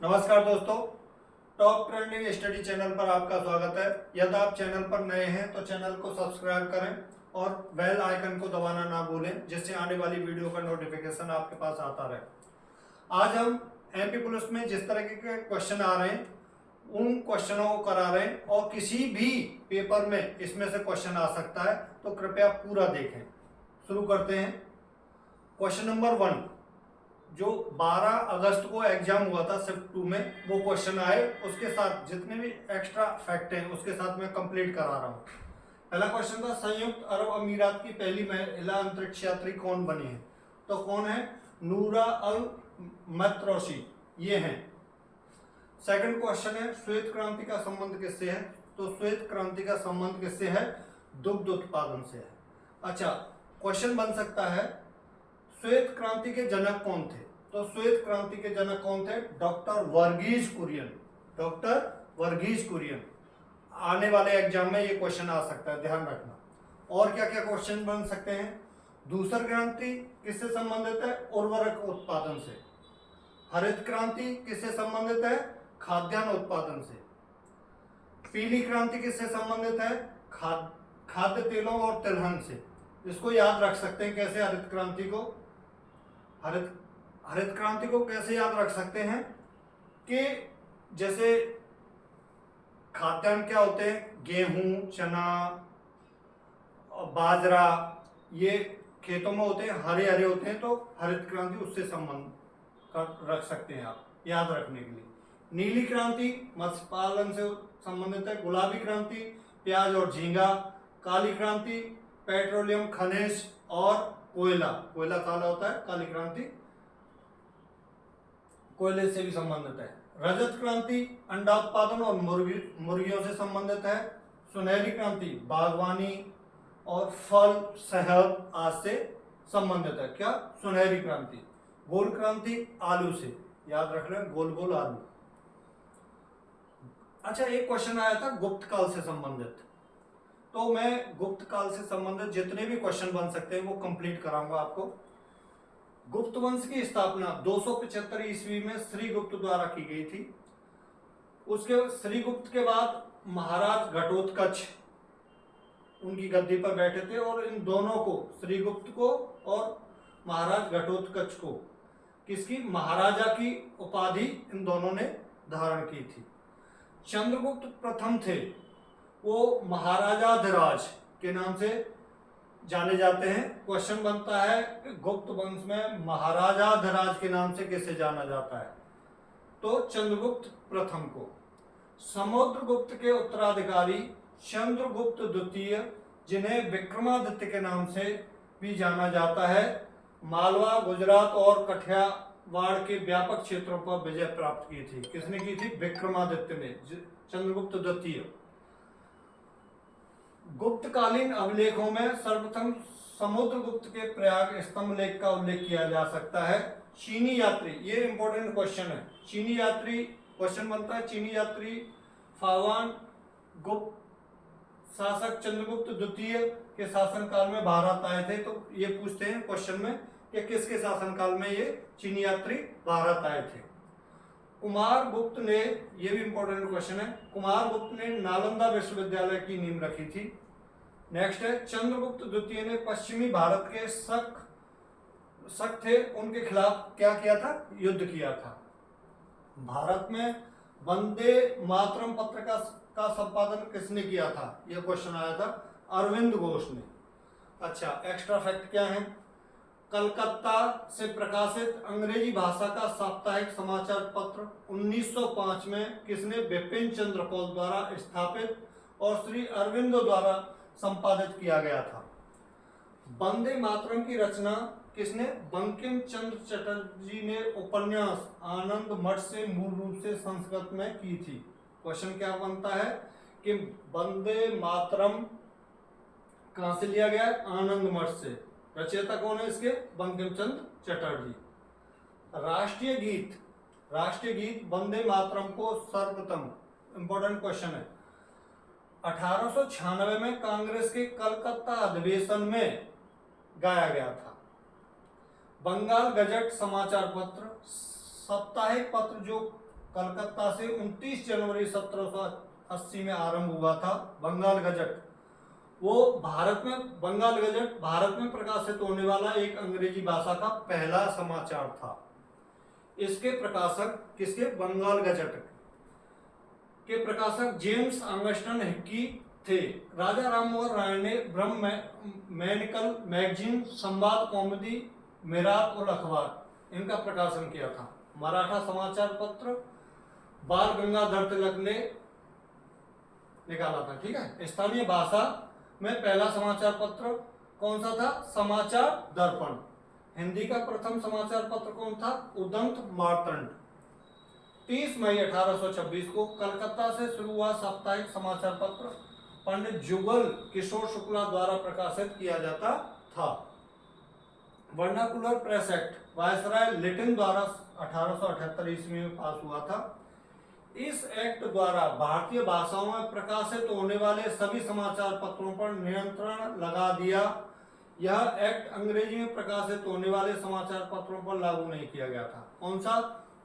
नमस्कार दोस्तों, top trending study channel पर आपका स्वागत है। यदि आप चैनल पर नए हैं तो चैनल को सब्सक्राइब करें और बेल आइकन को दबाना ना भूलें, जिससे आने वाली वीडियो का नोटिफिकेशन आपके पास आता रहे। आज हम एमपी पुलिस में जिस तरह के क्वेश्चन आ रहे हैं उन क्वेश्चनों को करा रहे हैं और किसी भी पेपर में इसमें से क्वेश्चन आ सकता है, तो कृपया पूरा देखें। शुरू करते हैं। क्वेश्चन नंबर 1 जो 12 अगस्त को एग्जाम हुआ था शिफ्ट 2 में, वो क्वेश्चन आए, उसके साथ जितने भी एक्स्ट्रा फैक्ट हैं उसके साथ मैं कंप्लीट करा रहा हूँ। पहला क्वेश्चन था, संयुक्त अरब अमीरात की पहली महिला अंतरिक्ष यात्री कौन बनी है? तो कौन है? नूरा अल मैत्रोसी, ये हैं। सेकंड क्वेश्चन है, श्वेत क्रांति का संबंध किससे है? तो श्वेत क्रांति का संबंध किससे है? दुग्ध उत्पादन से है। अच्छा, क्वेश्चन बन सकता है, श्वेत क्रांति के जनक कौन थे? तो श्वेत क्रांति के जनक कौन थे? डॉक्टर वर्गीज कुरियन। डॉक्टर वर्गीज कुरियन। आने वाले एग्जाम में ये क्वेश्चन आ सकता है, ध्यान रखना। और क्या क्या क्वेश्चन बन सकते हैं? धूसर क्रांति किससे संबंधित है? उर्वरक उत्पादन से। हरित क्रांति किससे संबंधित है? खाद्यान्न उत्पादन से। पीली क्रांति किससे संबंधित है? खाद्य तेलों और तिलहन से। इसको याद रख सकते हैं कैसे? हरित क्रांति को कैसे याद रख सकते हैं कि जैसे खाद्यान्न क्या होते हैं? गेहूं, चना, बाजरा, ये खेतों में होते हैं, हरे हरे होते हैं, तो हरित क्रांति उससे संबंध रख सकते हैं आप, याद रखने के लिए। नीली क्रांति मत्स्य पालन से संबंधित है। गुलाबी क्रांति प्याज और झींगा। काली क्रांति पेट्रोलियम, खनिज और कोयला। कोयला काला होता है, काली क्रांति कोयले से भी संबंधित है। रजत क्रांति अंडा उत्पादन और मुर्गियों से संबंधित है। सुनहरी क्रांति बागवानी और फल, शहद आदि से संबंधित है। क्या? सुनहरी क्रांति। गोल क्रांति आलू से, याद रख लें, गोल गोल आलू। अच्छा, एक क्वेश्चन आया था गुप्त काल से संबंधित, तो मैं गुप्त काल से संबंधित जितने भी क्वेश्चन बन सकते हैं वो कंप्लीट कराऊंगा आपको। गुप्त वंश की स्थापना 275 ईस्वी में श्रीगुप्त द्वारा की गई थी। उसके श्रीगुप्त के बाद महाराज घटोत्कच उनकी गद्दी पर बैठे थे और इन दोनों को, श्रीगुप्त को और महाराज घटोत्कच को, किसकी? महाराजा की उपाधि इन दोनों ने धारण की थी। चंद्रगुप्त प्रथम थे, वो महाराजाधिराज के नाम से जाने जाते हैं। क्वेश्चन बनता है कि गुप्त वंश में महाराजाधिराज के नाम से किसे जाना जाता है? तो चंद्रगुप्त प्रथम को। समुद्रगुप्त के उत्तराधिकारी चंद्रगुप्त द्वितीय, जिन्हें विक्रमादित्य के नाम से भी जाना जाता है, मालवा, गुजरात और कठियावाड़ के व्यापक क्षेत्रों पर विजय प्राप्त की थी। किसने की थी? विक्रमादित्य ने, चंद्रगुप्त द्वितीय। गुप्तकालीन अभिलेखों में सर्वप्रथम समुद्रगुप्त के प्रयाग स्तंभ लेख का उल्लेख किया जा सकता है। चीनी यात्री, ये इंपॉर्टेंट क्वेश्चन है। चीनी यात्री क्वेश्चन बनता है, चीनी यात्री फावान गुप्त शासक चंद्रगुप्त द्वितीय के शासनकाल में भारत आए थे। तो ये पूछते हैं क्वेश्चन में कि किसके शासनकाल में ये चीनी यात्री भारत आए थे। कुमार गुप्त ने, ये भी इंपॉर्टेंट क्वेश्चन है, कुमार गुप्त ने नालंदा विश्वविद्यालय की नींव रखी थी। नेक्स्ट है, चंद्रगुप्त द्वितीय ने पश्चिमी भारत के शक थे, उनके खिलाफ क्या किया था? युद्ध किया था। भारत में वंदे मातरम पत्र का संपादन किसने किया था? यह क्वेश्चन आया था, अरविंद घोष ने। अच्छा, एक्स्ट्रा फैक्ट क्या है? कलकत्ता से प्रकाशित अंग्रेजी भाषा का साप्ताहिक समाचार पत्र 1905 में किसने? बिपिन चंद्र पॉल द्वारा स्थापित और श्री अरविंदो द्वारा संपादित किया गया था। वंदे मातरम की रचना किसने? बंकिम चंद्र चटर्जी ने उपन्यास आनंद मठ से मूल रूप से संस्कृत में की थी। क्वेश्चन क्या बनता है कि वंदे मातरम कहां से लिया गया? आनंद मठ से। रचयिता कौन है इसके? बंकिम चंद्र चटर्जी। राष्ट्रीय गीत वंदे मातरम को सर्वप्रथम, इंपॉर्टेंट क्वेश्चन है, 1896 में कांग्रेस के कलकत्ता अधिवेशन में गाया गया था। बंगाल गजट समाचार पत्र, साप्ताहिक पत्र जो कलकत्ता से 29 जनवरी 1780 में आरंभ हुआ था। बंगाल गजट, वो भारत में, बंगाल गजट भारत में प्रकाशित होने वाला एक अंग्रेजी भाषा का पहला समाचार था। इसके प्रकाशक किसके? बंगाल गजट के प्रकाशक जेम्स ऑगस्टन हिक्की थे। राजा राममोहन राय ने ब्रह्म मैनिकल मैगजीन, संवाद कौमुदी, मिरात और अखबार, इनका प्रकाशन किया था। मराठा समाचार पत्र बाल गंगाधर तिलक ने निकाला था। ठीक है, स्थानीय भाषा में पहला समाचार पत्र कौन सा था? समाचार दर्पण। हिंदी का प्रथम समाचार पत्र कौन था? उदंत मार्तंड। 30 मई 1826 को कलकत्ता से शुरू हुआ साप्ताहिक समाचार पत्र पंडित जुगल किशोर शुक्ला द्वारा प्रकाशित किया जाता था। Vernacular press act viceroy little द्वारा 1878 ईस्वी में पास हुआ था। इस एक्ट द्वारा भारतीय भाषाओं में प्रकाशित होने वाले सभी समाचार पत्रों पर नियंत्रण लगा दिया। यह एक्ट अंग्रेजी में प्रकाशित होने वाले समाचार पत्रों पर लागू नहीं किया गया था। कौन सा?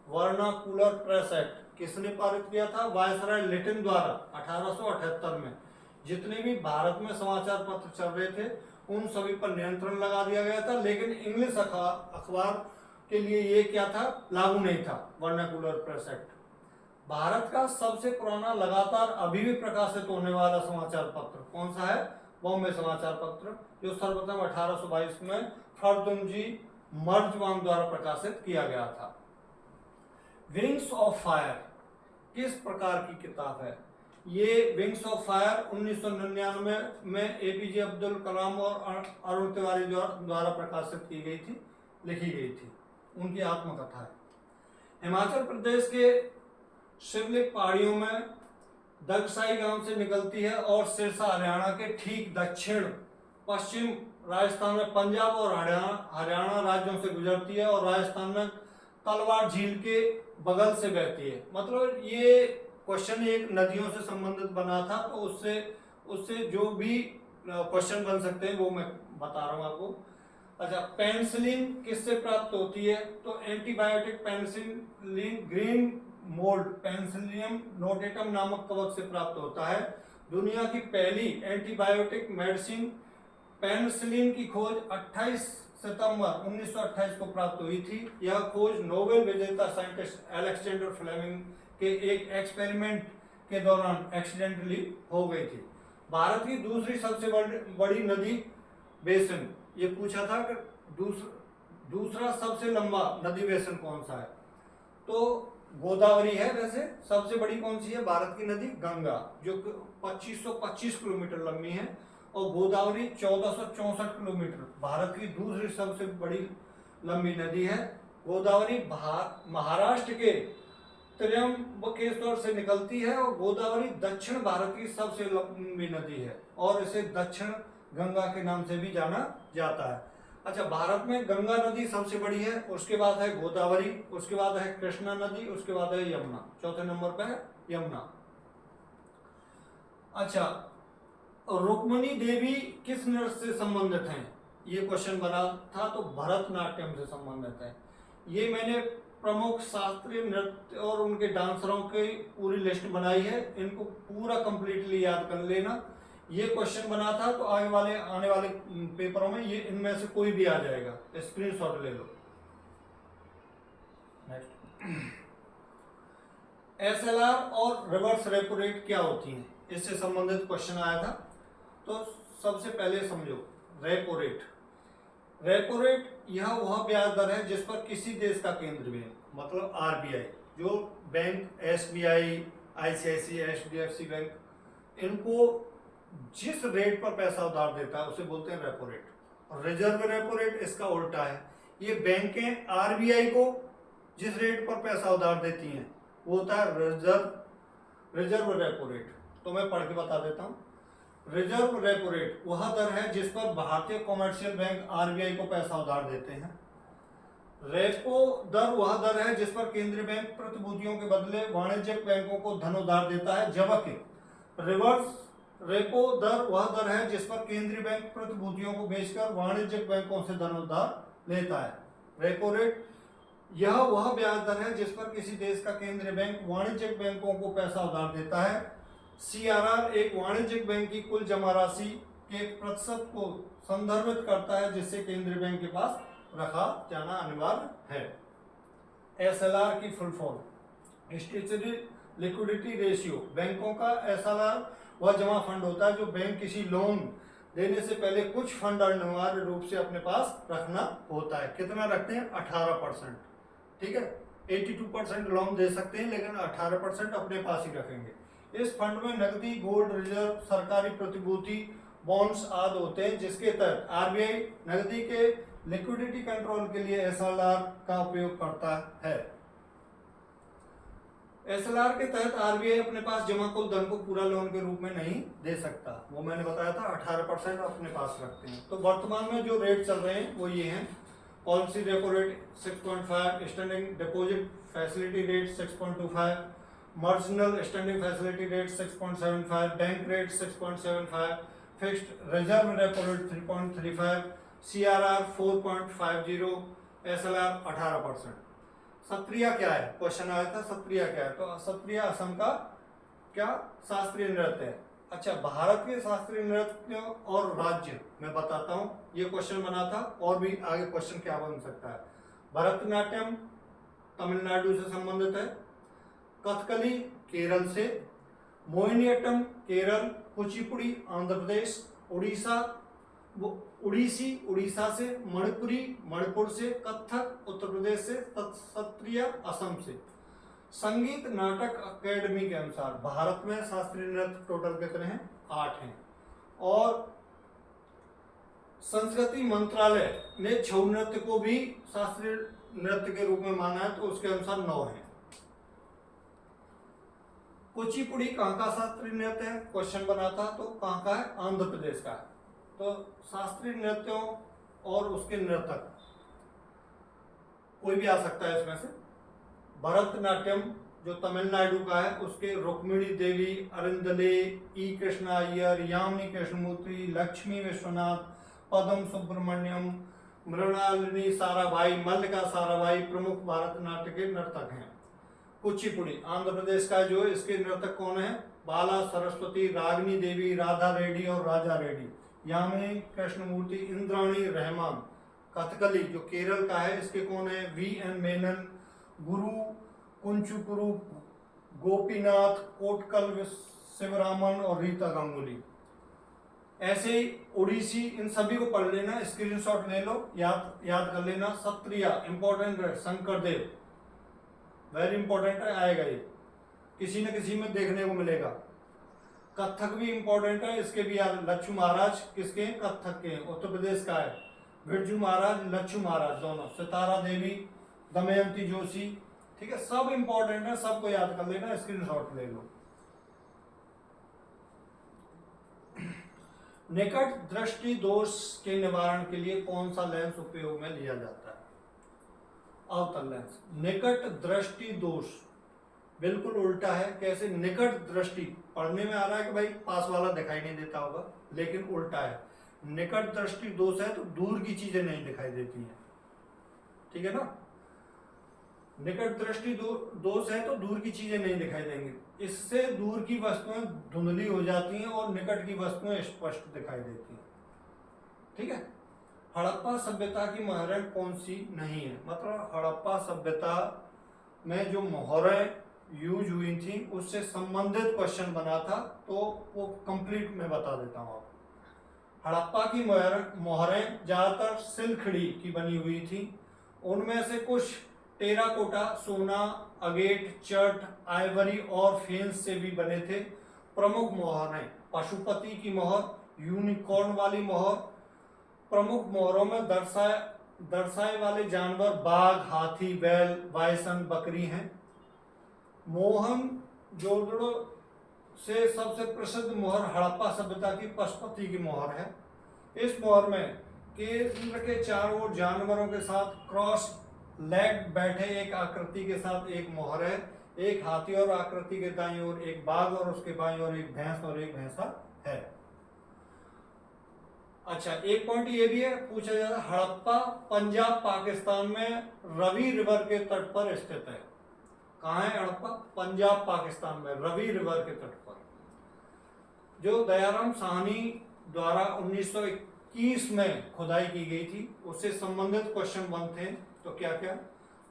वर्नाकुलर प्रेस एक्ट किसने पारित किया था? वायसराय लिटिल द्वारा 1878 में। जितने भी भारत में समाचार पत्र चल रहे थे उन सभी पर नियंत्रण लगा दिया गया था, लेकिन इंग्लिश अखबार के लिए ये क्या था? लागू नहीं था वर्नाकुलर प्रेस एक्ट। भारत का सबसे पुराना लगातार अभी भी प्रकाशित होने वाला समाचार पत्र कौन सा है? बॉम्बे समाचार पत्र, जो सर्वप्रथम 1822 में फर्दुमजी मर्जवान द्वारा प्रकाशित किया गया था। विंग्स ऑफ फायर किस प्रकार की किताब है? ये विंग्स ऑफ फायर 1999 में एपीजे अब्दुल कलाम और अरुण तिवारी द्वारा प्रकाशित की गई थी, लिखी गई थी। उनकी आत्मकथा है। हिमाचल प्रदेश के शिवलिक पहाड़ियों में दगसाई गांव से निकलती है और सिरसा हरियाणा के ठीक दक्षिण पश्चिम राजस्थान में पंजाब और हरियाणा राज्यों से गुजरती है और राजस्थान में तलवार झील के बगल से बहती है। मतलब ये क्वेश्चन एक नदियों से संबंधित बना था, तो उससे जो भी क्वेश्चन बन सकते हैं वो मैं बता रहा हूँ आपको। अच्छा, पेनिसिलिन किससे प्राप्त होती है? तो antibiotic penicillin green mould Penicillium notatum नामक कवक से प्राप्त होता है। दुनिया की पहली एंटीबायोटिक मेडिसिन पेनिसिलिन की खोज 28 सितंबर 1928 को प्राप्त हुई थी। यह खोज नोबेल विजेता साइंटिस्ट अलेक्जेंडर फ्लेमिंग के एक एक्सपेरिमेंट के दौरान एक्सीडेंटली हो गई थी। भारत की दूसरी सबसे बड़ी नदी बेसिन, ये पूछा था कि दूसरा सबसे लंबा नदी बेसिन कौन सा है? तो गोदावरी है। वैसे सबसे बड़ी कौन सी है भारत की नदी? गंगा, जो 2525 किलोमीटर लंबी है, और गोदावरी 1464 किलोमीटर। भारत की दूसरी सबसे बड़ी लंबी नदी है गोदावरी। महाराष्ट्र के त्र्यंबकेश्वर से निकलती है और गोदावरी दक्षिण भारत की सबसे लंबी नदी है और इसे दक्षिण गंगा के नाम से भी जाना जाता है। अच्छा, भारत में गंगा नदी सबसे बड़ी है, उसके बाद है गोदावरी, उसके बाद है कृष्णा नदी, उसके बाद है यमुना, चौथे नंबर पे है यमुना। अच्छा, रुक्मणी देवी किस नृत्य से संबंधित हैं? ये क्वेश्चन बना था, तो भरतनाट्यम से संबंधित है। ये मैंने प्रमुख शास्त्रीय नृत्य और उनके डांसरों की पूरी लिस्ट बनाई है, इनको पूरा कंप्लीटली याद कर लेना। ये क्वेश्चन बना था, तो आने वाले पेपरों में ये इनमें से कोई भी आ जाएगा, स्क्रीनशॉट ले लो। नेक्स्ट, एसएलआर और रिवर्स रेपो रेट क्या होती हैं? इससे संबंधित क्वेश्चन आया था। तो सबसे पहले समझो रेपो रेट। रेपो रेट यह वह ब्याज दर है जिस पर किसी देश का केंद्रीय बैंक, मतलब आरबीआई, जो bank SBI, ICICI, HDFC bank, इनको जिस रेट पर पैसा उधार देता है उसे बोलते हैं रेपो रेट। और रिजर्व रेपो रेट इसका उल्टा है। ये बैंकें आरबीआई को जिस रेट पर पैसा उधार देती हैं वो होता है रिजर्व रेपो रेट। तो मैं पढ़ के बता देता हूँ। रिजर्व रेपो रेट वह दर है जिस पर भारतीय कॉमर्शियल बैंक आरबीआई को पैसा उधार देते हैं। रेपो दर वह दर है जिस पर केंद्रीय बैंक प्रतिभूतियों के बदले वाणिज्यिक बैंकों को धन उधार देता है, जबकि रिवर्स रेपो दर वह दर है जिस पर केंद्रीय बैंक प्रतिभूतियों को बेचकर वाणिज्यिक बैंकों से धन उधार लेता है। रेपो रेट यह वह ब्याज दर है जिस पर किसी देश का केंद्रीय बैंक वाणिज्यिक बैंकों को पैसा उधार देता है। CRR एक वाणिज्यिक बैंक की कुल जमा राशि के प्रतिशत को संदर्भित करता है जिससे केंद्रीय बैंक के पास रखा जाना अनिवार्य है। SLR की full form statutory liquidity ratio. बैंकों का SLR वह जमा फंड होता है जो बैंक किसी लोन देने से पहले कुछ फंड अनिवार्य रूप से अपने पास रखना होता है। कितना रखते हैं? 18%। ठीक है, 82% लोन दे सकते हैं लेकिन 18% अपने पास ही रखेंगे। इस फंड में नकदी, गोल्ड रिजर्व, सरकारी प्रतिभूति, बॉन्ड्स आदि होते हैं जिसके तहत RBI नकदी के लिक्विडिटी कंट्रोल के लिए SLR का उपयोग करता है। SLR के तहत RBI अपने पास जमा कुल धन को पूरा लोन के रूप में नहीं दे सकता। वो मैंने बताया था 18% अपने पास रखते हैं। तो वर्तमान में जो रेट चल रहे हैं वो ये हैं। Policy repo rate 6.5, standing deposit facility rate 6.25, marginal standing facility rate 6.75, bank rate 6.75, fixed reserve repo rate 3.35, CRR 4.50, SLR 18%। Sattriya क्या है? क्वेश्चन आया था सत्रिया क्या है, तो सत्रिया असम का क्या शास्त्रीय नृत्य है। अच्छा, भारत के शास्त्रीय नृत्य और राज्य मैं बताता हूँ। ये क्वेश्चन बना था और भी आगे क्वेश्चन क्या बन सकता है। भरतनाट्यम तमिलनाडु से संबंधित है, कथकली केरल से, मोहिनीअट्टम केरल, कुचिपुड़ी आंध्र प्रदेश, उड़ीसी उड़ीसा से, मणिपुरी मणिपुर से, कथक उत्तर प्रदेश से, सत्रिया असम से। संगीत नाटक अकेडमी के अनुसार भारत में शास्त्रीय नृत्य टोटल कितने हैं? 8 हैं। और संस्कृति मंत्रालय ने छऊ नृत्य को भी शास्त्रीय नृत्य के रूप में माना है, तो उसके अनुसार 9 हैं। कुचिपुड़ी कहाँ का शास्त्रीय नृत्य है? क्वेश्चन बना था, तो कहाँ का है? आंध्र प्रदेश का है। तो शास्त्रीय नृत्यों और उसके नर्तक कोई भी आ सकता है इसमें से। भरतनाट्यम जो तमिलनाडु का है, उसके रुक्मिणी देवी, अरिंदले, ई कृष्णा अय्यर, यामिनी कृष्णमूर्ति, लक्ष्मी विश्वनाथ, पदम सुब्रमण्यम, मृणालिनी साराभाई, मल्लिका साराभाई प्रमुख भरतनाट्य के नर्तक हैं। कुचिपुड़ी आंध्र प्रदेश का जो इसके नर्तक कौन है? बाला सरस्वती, रागिनी देवी, राधा रेड्डी और राजा रेड्डी। यामिनी कृष्णमूर्ति, इंद्राणी रहमान। कथकली जो केरल का है, इसके कौन है? VN मेनन, गुरु कुंचुकुरु, गोपीनाथ कोटकल शिवरामन और रीता गांगुली। ऐसे ही ओडिसी, इन सभी को पढ़ लेना, स्क्रीनशॉट ले लो, याद कर लेना। सत्रिया इंपॉर्टेंट है, शंकर देव वेरी इंपॉर्टेंट है, आएगा ये किसी न किसी में देखने को मिलेगा। कथक भी इंपॉर्टेंट है, इसके भी यार लच्छू महाराज किसके हैं? कथक के, उत्तर प्रदेश का है। बिरजू महाराज, लच्छू महाराज दोनों। सितारा देवी, दमयंती जोशी। ठीक है, सब इंपॉर्टेंट है, सबको याद कर लेना, स्क्रीनशॉट ले लो। निकट दृष्टि दोष के निवारण के लिए कौन सा लेंस उपयोग में लिया जाता है? अवतल लेंस। निकट दृष्टि दोष बिल्कुल उल्टा है। कैसे? निकट दृष्टि पढ़ने में आ रहा है कि भाई पास वाला दिखाई नहीं देता होगा, लेकिन उल्टा है। निकट दृष्टि दोष है तो दूर की चीजें नहीं दिखाई देती हैं। ठीक है ना? निकट दृष्टि दोष है तो दूर की चीजें नहीं दिखाई देंगी, इससे दूर की वस्तुएं धुंधली हो जाती हैं और निकट की वस्तुएं स्पष्ट दिखाई देती हैं। ठीक है। हड़प्पा सभ्यता की मोहरें कौन सी नहीं है? मतलब हड़प्पा सभ्यता में जो मोहरें यूज हुई थी उससे संबंधित क्वेश्चन बना था, तो वो कंप्लीट में बता देता हूँ आपको। हड़प्पा की मोहरें ज्यादातर सिलखड़ी की बनी हुई थी। उनमें से कुछ टेराकोटा, सोना, अगेट, चट, आइवरी और फेंस से भी बने थे। प्रमुख मोहरें पशुपति की मोहर, यूनिकॉर्न वाली मोहर। प्रमुख मोहरों में दर्शाए वाले जानवर बाघ, हाथी, बैल, बाइसन, बकरी हैं। मोहनजोदड़ो से सबसे प्रसिद्ध मोहर हड़प्पा सभ्यता की पशुपति की मोहर है। इस मोहर में केंद्र के चारों ओर जानवरों के साथ क्रॉस लेग बैठे एक आकृति के साथ एक मोहर है। एक हाथी और आकृति के दाईं ओर एक बाघ और उसके बाईं ओर एक भैंस और एक भैंसा है। अच्छा, एक पॉइंट ये भी है, पूछा जाता है हड़प्पा पंजाब पाकिस्तान में रवि रिवर के तट पर स्थित है। कहाँ है हड़प्पा? पंजाब पाकिस्तान में रवि रिवर के तट पर। जो दयाराम साहनी द्वारा 1921 में खुदाई की गई थी, उससे संबंधित क्वेश्चन 1 थे। तो क्या क्या?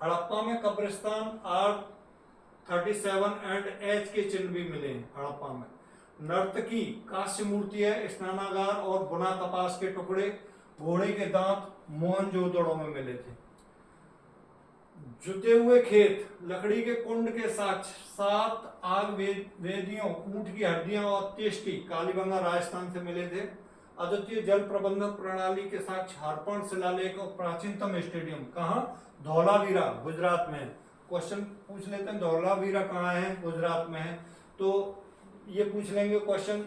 हड़प्पा में कब्रिस्तान R37 एंड H के चिन्ह भी मिले हैं हड़प्पा में। नर्तकी कांस्य मूर्ति है, स्नानागार और बुना कपास के टुकड़े, घोड़े के दांत मोहनजोदड़ो में मिले थे। जुते हुए खेत, लकड़ी के कुंड के साक्ष्य, 7 आग वेदियों, ऊंट की हड्डियां और तेष्टि कालीबंगा राजस्थान से मिले थे। अद्वितीय जल प्रबंधन प्रणाली के साक्ष्य, हरपण शिलालेख और प्राचीनतम स्टेडियम कहाँ? धौलावीरा गुजरात में। क्वेश्चन पूछ लेते हैं, धौलावीरा कहाँ है? गुजरात में है। तो ये पूछ लेंगे क्वेश्चन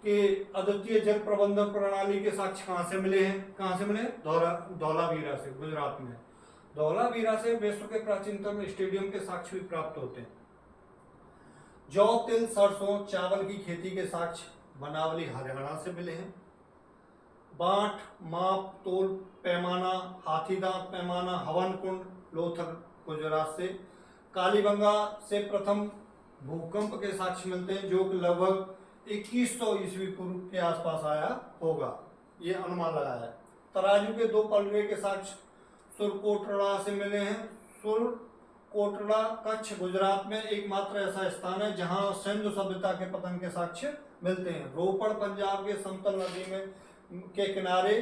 कि अद्वितीय जल प्रबंधन प्रणाली के साक्ष्य कहाँ से मिले हैं? कहाँ से मिले? धौलावीरा से, गुजरात में। धौलावीरा से विश्व के प्राचीनतम स्टेडियम के साक्ष्य भी प्राप्त होते हैं। जौ, तिल, सरसों, चावल की खेती के साक्ष्य बनावली हरियाणा से मिले हैं। बांट, माप, तोल, पैमाना, हाथीदांत पैमाना, हवन कुंड, लोथल गुजरात से। कालीबंगा से प्रथम भूकंप के साक्ष्य मिलते हैं, जो कि लगभग 2100 ईस्वी पूर्व के आसपास आया होगा, ये अनुमान लगाया है। तराजू के 2 पलड़े के साक्ष्य सुरकोटड़ा से मिले हैं। सुरकोटड़ा कच्छ गुजरात में एकमात्र ऐसा स्थान है जहां सिंधु सभ्यता के पतन के साक्ष्य मिलते हैं। रोपड़ पंजाब के समतल नदी में के किनारे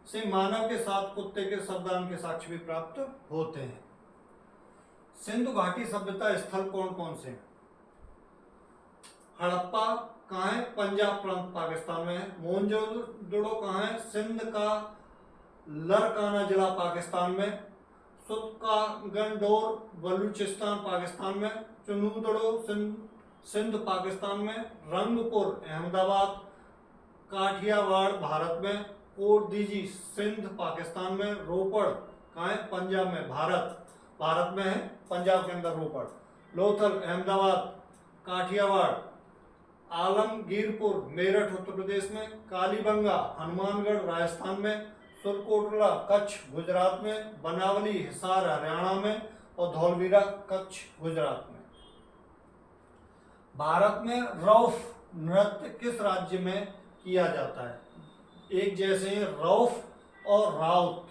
से मानव के साथ कुत्ते के शवदान के साक्ष्य भी प्राप्त होते हैं। सिंधु घाटी सभ्यता स्थल कौन कौन से? हड़प्पा कहाँ है? पंजाब प्रांत पाकिस्तान में है। मोहनजोदड़ो कहाँ है? सिंध का लरकाना जिला पाकिस्तान में। सुतका गंडोर बलूचिस्तान पाकिस्तान में। चुनूदड़ो सिंध पाकिस्तान में। रंगपुर अहमदाबाद काठियावाड़ भारत में। कोट दीजी सिंध पाकिस्तान में। रोपड़ कहाँ है? पंजाब में। भारत में है, पंजाब के अंदर रोपड़। लोथल अहमदाबाद काठियावाड़। आलमगीरपुर मेरठ उत्तर प्रदेश में। कालीबंगा हनुमानगढ़ राजस्थान में। सुरकोटड़ा कच्छ गुजरात में। बनावली हिसार हरियाणा में। और धौलवीरा कच्छ गुजरात में। भारत में रौफ नृत्य किस राज्य में किया जाता है? एक जैसे हैं रौफ और राउत,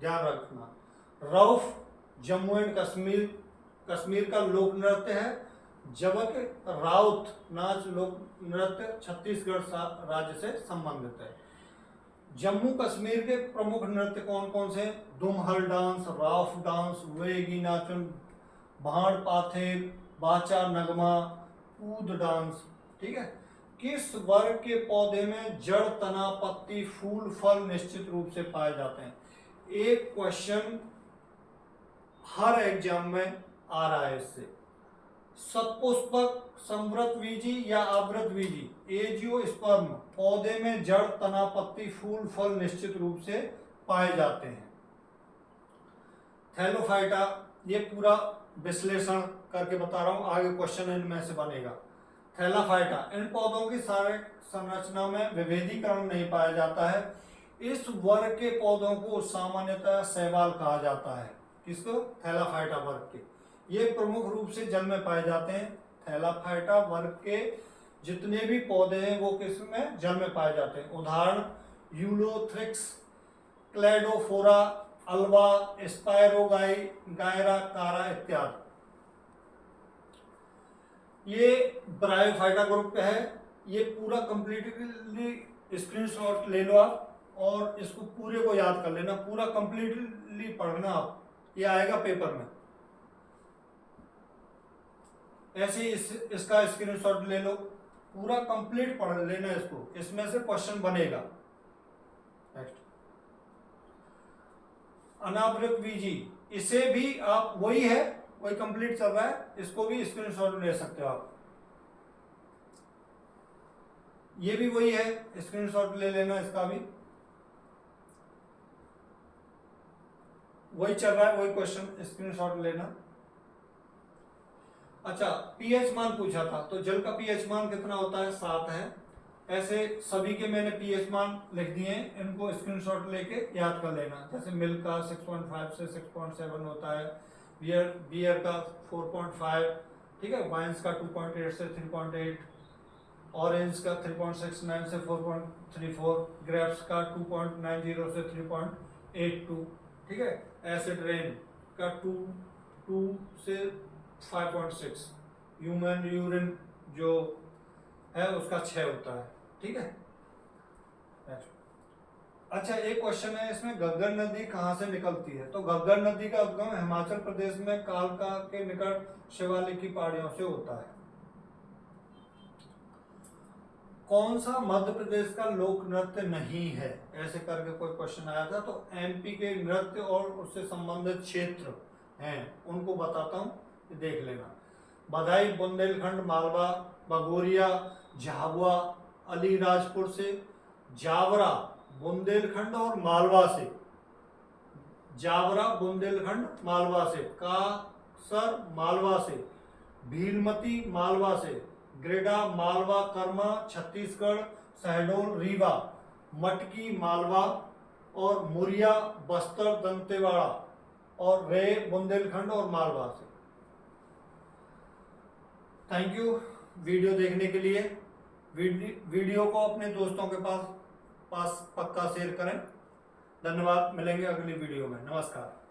ध्यान रखना। रौफ जम्मू एंड कश्मीर का लोक नृत्य है, जबकि राउत नाच लोक नृत्य छत्तीसगढ़ राज्य से संबंधित है। जम्मू कश्मीर के प्रमुख नृत्य कौन कौन से? दुमहल डांस, राउफ डांस, वेगी नाचन, भाड़ पाथेर, बाचा नगमा, कूद डांस। ठीक है। किस वर्ग के पौधे में जड़, तना, पत्ती, फूल, फल निश्चित रूप से पाए जाते हैं? एक क्वेश्चन हर एग्जाम में आ रहा है इससे। सतपुष्पक, समृद्धबीजी या आवृतबीजी एजियोस्पर्म पौधे में जड़, तना, पत्ती, फूल, फल निश्चित रूप से पाए जाते हैं। थैलोफाइटा, ये पूरा विश्लेषण करके बता रहा हूं, आगे क्वेश्चन इनमें से बनेगा। थैलाफाइटा, इन पौधों की शारीरिक संरचना में विभेदीकरण नहीं पाया जाता है। इस वर्ग के पौधों को सामान्यतः शैवाल कहा जाता है। किसको? थैलाफाइटा वर्ग के। ये प्रमुख रूप से जल में पाए जाते हैं। थैलाफाइटा वर्ग के जितने भी पौधे हैं वो किस में? जल में पाए जाते हैं। उदाहरण यूलोथ्रिक्स, क्लेडोफोरा, अल्वा, स्पायरोगायरा, कारा इत्यादि। ये ब्रायोफाइटा ग्रुप का है। ये पूरा कंप्लीटली स्क्रीनशॉट ले लो आप और इसको पूरे को याद कर लेना, पूरा कंप्लीटली पढ़ना आप, ये आएगा पेपर में। ऐसे इसका स्क्रीनशॉट ले लो, पूरा कंप्लीट पढ़ लेना इसको, इसमें से क्वेश्चन बनेगा। नेक्स्ट अनावृतबीजी, इसे भी आप वही है, वही कंप्लीट चल रहा है, इसको भी स्क्रीनशॉट ले सकते हो आप। ये भी वही है, स्क्रीनशॉट ले लेना, इसका भी वही चल रहा है, वही क्वेश्चन, स्क्रीनशॉट लेना। अच्छा, पीएच मान पूछा था, तो जल का पीएच मान कितना होता है? 7 है। ऐसे सभी के मैंने पीएच मान लिख दिए हैं, इनको स्क्रीनशॉट लेके याद कर लेना। जैसे मिल्क का 6.5 से 6.7 होता है, बियर का 4.5, ठीक है, वाइन्स का 2.8 से 3.8, ऑरेंज का 3.69 से 4.34, ग्रेप्स का 2.90 से 3.82, ठीक है, एसिड रेन का 2 से 5.6, ह्यूमन यूरिन जो है उसका 6 होता है, ठीक है। अच्छा, एक क्वेश्चन है इसमें, घग्गर नदी कहाँ से निकलती है? तो घग्गर नदी का उद्गम हिमाचल प्रदेश में कालका के निकट शिवालिक की पहाड़ियों से होता है। कौन सा मध्य प्रदेश का लोक नृत्य नहीं है? ऐसे करके कोई क्वेश्चन आया था, तो एमपी के नृत्य और उससे संबंधित क्षेत्र हैं उनको बताता हूँ, देख लेना। बधाई बुंदेलखंड, मालवा, भगोरिया, झाबुआ, अलीराजपुर से, जावरा बुंदेलखंड और मालवा से, जावरा बुंदेलखंड मालवा से, कासर मालवा से, भीलमती मालवा से, ग्रेडा मालवा कर्मा छत्तीसगढ़, शहडोल रीवा, मटकी मालवा और मुरिया बस्तर दंतेवाड़ा, और रे बुंदेलखंड और मालवा से। थैंक यू वीडियो देखने के लिए। वीडियो को अपने दोस्तों के पास पक्का शेयर करें। धन्यवाद, मिलेंगे अगली वीडियो में। नमस्कार।